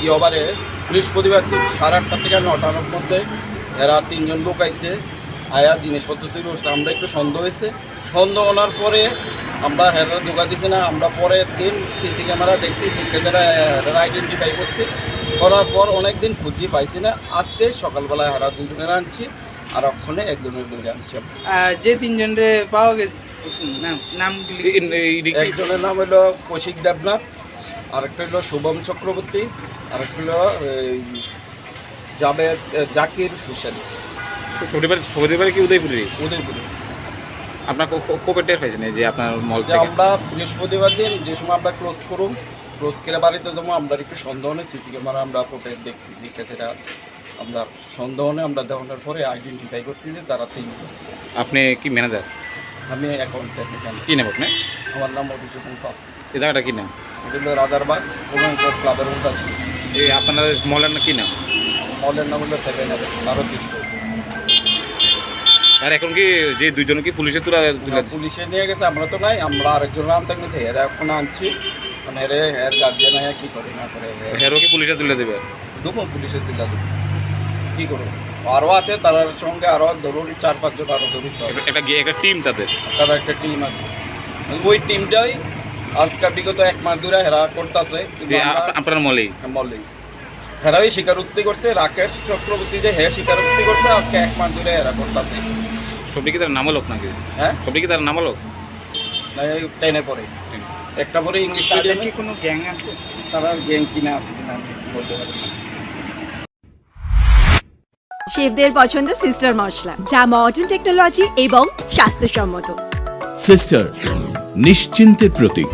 ইয়বারে বৃহস্পতিবার দিন 8:30 থেকে 9টার মধ্যে এরা 3জন লোক আইছে আয়া জিনিসপত্র চুরি করছে। আমরা একটু সন্দেহ হয়েছে, সন্দেহ হওয়ার পরে আমরা হেরা ঢোকা দিচ্ছি না। আমরা পরের দিন সিসি ক্যামেরা দেখছি, যারা আইডেন্টিফাই করছি, করার পর অনেক দিন খুঁজি পাইছি না। আজকে সকালবেলায় হারা 2জনের আনছি আর অক্ষণে একজনের ধরে আনছি। যে 3জনের পাওয়া গেছে নামগুলি, একজনের নাম হলো কৌশিক দেবনাথ, আরেকটা হলো শুভম চক্রবর্তী, আরেকটা হলো জাকির হোসেন। শনিবার কি উদয়পুরে? উদয়পুরে। আপনার কবে টের পাইছেন যে আপনার মল থেকে? আমরা বৃহস্পতিবার দিন যে সময় আমরা ক্লোজ করে বাড়িতে যাবো, আমরা একটু সন্দেহ নেই, সিসি ক্যামেরা আমরা ফুটে দেখছি, দেখে সেটা আমরা সন্দেহ নেই, আমরা দেখানোর পরে আইডেন্টিফাই করছি যে তারা 3জন। আপনি কি ম্যানেজার? আমি অ্যাকাউন্টেন্ট। কি নাম আপনি? আমার নাম অভিষেক পাল। এই জায়গাটা কি নাম? এটা হলো রাজারবাগ ক্লাবের মধ্যে আছে। এই আপনাদের মলের কি নাম? মলের নাম হলো 7 ভারত দৃষ্টি। আর এখন কি যে 2জন কি পুলিশে পুলিশে নিয়ে গেছে, আমরা তো নাই, আমরা আরেকজন নাম থাকলে এরা এখন আনছি, মানে এর গার্জিয়ান আয়া কী করে না করে হেরো কি পুলিশে তুলে দেবে? দেবো, পুলিশের দিল্লা দেবো, কী করবো। আরও আছে, তার সঙ্গে আরও ধরুন 4-5 জন আরও ধরুন, একটা টিম, তাদের তারা একটা টিম আছে। ওই টিমটাই আজকাল বিগত 1 মাস ধরে হেরা করতেছে আপনার মলেই হেরাই স্বীকারোক্তি করছে। রাকেশ চক্রবর্তী যে স্বীকারোক্তি করছে আজকে 1 মাস ধরে হেরা করতেছে। সবই কি তার নাম লোক নাকি? হ্যাঁ, সবই কি তার নাম লোক? 10-এ পরে একটা পরে ইংলিশ মিডিয়ামে। কি কোনো গ্যাং আছে? তারা গ্যাং কিনা আছে কিনা আমি বলতে পারি না। শেফদের পছন্দ সিস্টার মশলা, যা মডার্ন টেকনোলজি এবং স্বাস্থ্যসম্মত। সিস্টার, নিশ্চিন্তের প্রতীক।